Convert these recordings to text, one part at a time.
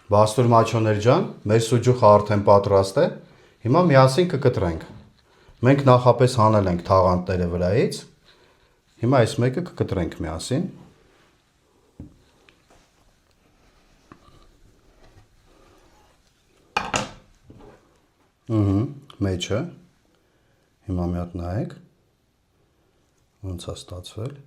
Բաստուր մաչոներ ջան, մեր սուջուխը արդեն պատրաստ է, հիմա միասին կկտրենք, մենք նախապես հանել ենք թաղանթները վրայից, հիմա այս մեկը կկտրենք միասին, մեջը, հիմա մի հատ նայեք, ոնց է ստացվել,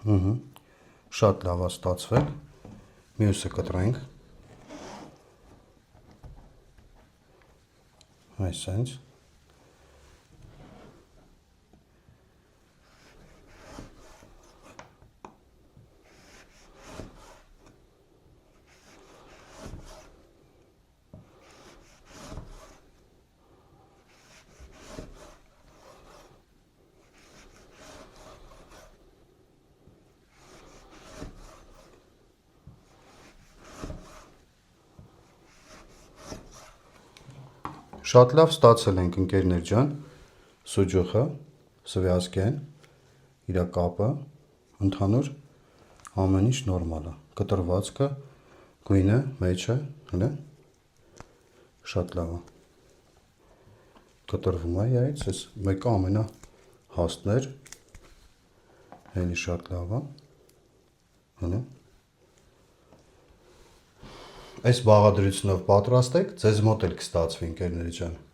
շատ լավ է ստացվել, մյուսը կտրենք, այսենց, շատ լավ ստացել ենք ընկերներ ջան, սուջուխը, սվյազկեն, իր կապը, ընդհանուր ամեն ինչ նորմալ է, կտրվածքը, գույնը, մեջը, հələ, շատ լավ է, կտրվում է իրայից, այս մեկը ամենահաստներ, էլի շատ լավ է, հələ, այս բաղադրությունով պատրաստեք, ձեզ մոտ էլ կստացվի ընկերներ ջան։